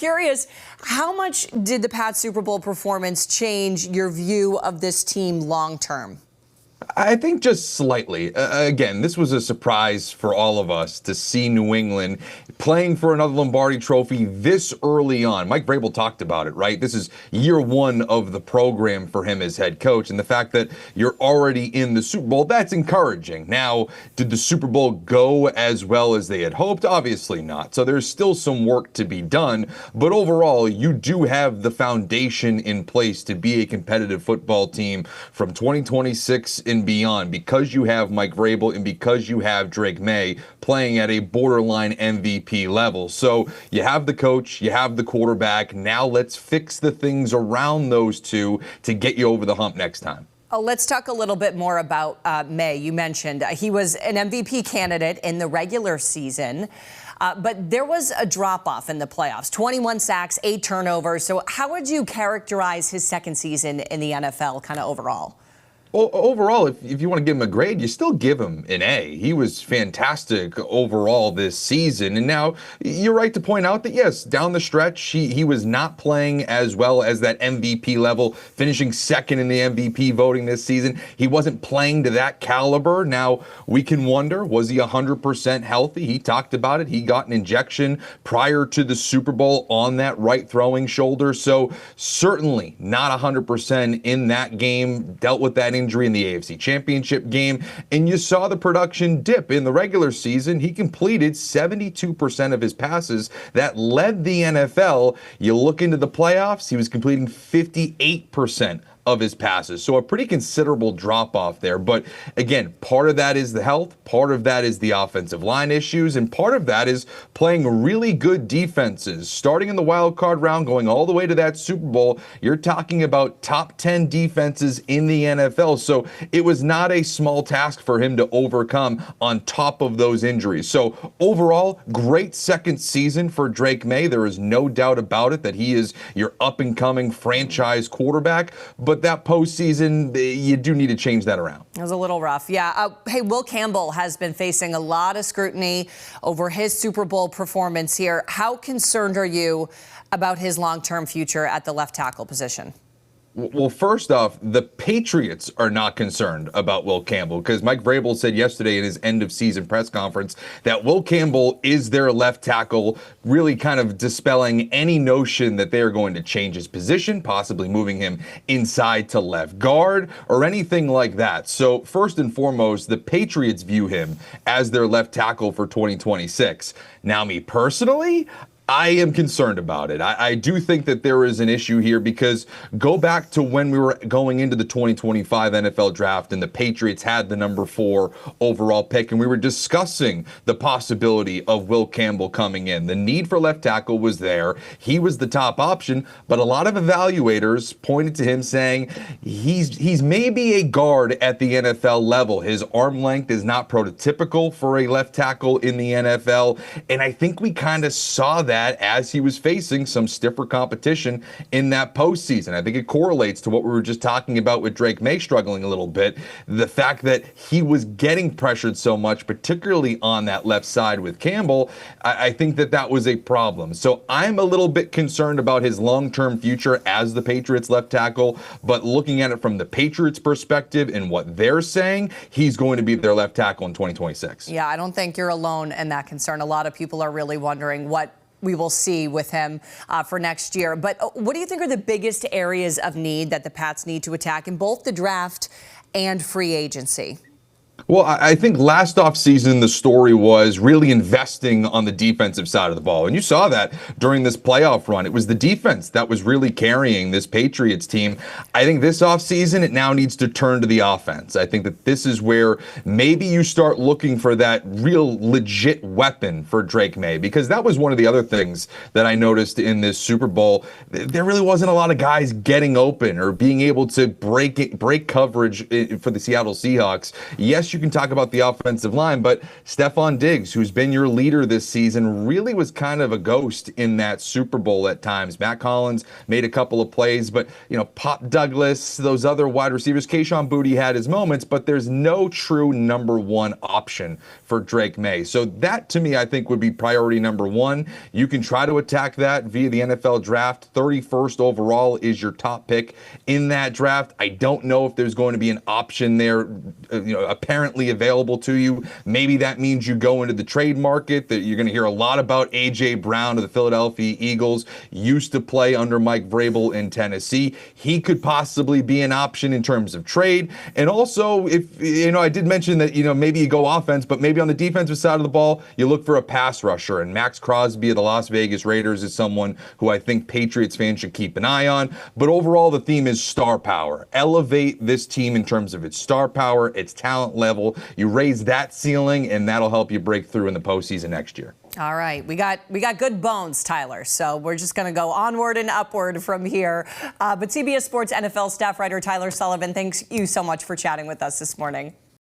Curious, how much did the Pats Super Bowl performance change your view of this team long term? I think just slightly. Again, this was a surprise for all of us to see New England playing for another Lombardi trophy this early on. Mike Vrabel talked about it, right? This is year one of the program for him as head coach. And the fact that you're already in the Super Bowl, that's encouraging. Now, did the Super Bowl go as well as they had hoped? Obviously not. So there's still some work to be done. But overall, you do have the foundation in place to be a competitive football team from 2026 and beyond, because you have Mike Vrabel and because you have Drake May playing at a borderline MVP level. So you have the coach, you have the quarterback. Now let's fix the things around those two to get you over the hump next time. Let's talk a little bit more about May. You mentioned he was an MVP candidate in the regular season, but there was a drop-off in the playoffs. 21 sacks, 8 turnovers. So how would you characterize his second season in the NFL kind of overall? Overall, if you want to give him a grade, you still give him an A. He was fantastic overall this season. And now you're right to point out that, yes, down the stretch, he was not playing as well as that MVP level, finishing second in the MVP voting this season. He wasn't playing to that caliber. Now, we can wonder, was he 100% healthy? He talked about it. He got an injection prior to the Super Bowl on that right throwing shoulder. So certainly not 100% in that game, dealt with that injury in the AFC Championship game, and you saw the production dip in the regular season. He completed 72% of his passes. That led the NFL. You look into the playoffs, he was completing 58% of his passes. So a pretty considerable drop off there. But again, part of that is the health, part of that is the offensive line issues, and part of that is playing really good defenses. Starting in the wild card round, going all the way to that Super Bowl, you're talking about top 10 defenses in the NFL. So it was not a small task for him to overcome on top of those injuries. So overall, great second season for Drake May. There is no doubt about it that he is your up and coming franchise quarterback. But that postseason, you do need to change that around. It was a little rough. Yeah. Hey, Will Campbell has been facing a lot of scrutiny over his Super Bowl performance here. How concerned are you about his long-term future at the left tackle position? Well, first off, the Patriots are not concerned about Will Campbell, because Mike Vrabel said yesterday in his end-of-season press conference that Will Campbell is their left tackle, really kind of dispelling any notion that they are going to change his position, possibly moving him inside to left guard or anything like that. So first and foremost, the Patriots view him as their left tackle for 2026. Now, me personally, I am concerned about it. I do think that there is an issue here, because go back to when we were going into the 2025 NFL draft and the Patriots had the number 4 overall pick, and we were discussing the possibility of Will Campbell coming in. The need for left tackle was there. He was the top option, but a lot of evaluators pointed to him saying he's maybe a guard at the NFL level. His arm length is not prototypical for a left tackle in the NFL, and I think we kind of saw that as he was facing some stiffer competition in that postseason. I think it correlates to what we were just talking about with Drake May struggling a little bit. The fact that he was getting pressured so much, particularly on that left side with Campbell, I think that was a problem. So I'm a little bit concerned about his long-term future as the Patriots left tackle, but looking at it from the Patriots perspective and what they're saying, he's going to be their left tackle in 2026. Yeah, I don't think you're alone in that concern. A lot of people are really wondering what we will see with him for next year. But what do you think are the biggest areas of need that the Pats need to attack in both the draft and free agency? Well, I think last offseason, the story was really investing on the defensive side of the ball. And you saw that during this playoff run. It was the defense that was really carrying this Patriots team. I think this offseason, it now needs to turn to the offense. I think that this is where maybe you start looking for that real legit weapon for Drake May, because that was one of the other things that I noticed in this Super Bowl. There really wasn't a lot of guys getting open or being able to break coverage for the Seattle Seahawks. Yes, yes, you can talk about the offensive line, but Stephon Diggs, who's been your leader this season, really was kind of a ghost in that Super Bowl at times. Matt Collins made a couple of plays, but, Pop Douglas, those other wide receivers, Kayshon Boutte had his moments, but there's no true number one option for Drake May. So that, to me, I think would be priority number one. You can try to attack that via the NFL draft. 31st overall is your top pick in that draft. I don't know if there's going to be an option there, apparently available to you. Maybe that means you go into the trade market. That you're going to hear a lot about A.J. Brown of the Philadelphia Eagles. Used to play under Mike Vrabel in Tennessee. He could possibly be an option in terms of trade. And also, if I did mention that maybe you go offense, but maybe on the defensive side of the ball, you look for a pass rusher. And Max Crosby of the Las Vegas Raiders is someone who I think Patriots fans should keep an eye on. But overall, the theme is star power. Elevate this team in terms of its star power, its talent level. You raise that ceiling, and that'll help you break through in the postseason next year. All right, we got good bones, Tyler. So we're just going to go onward and upward from here. But CBS Sports NFL staff writer Tyler Sullivan, thanks you so much for chatting with us this morning.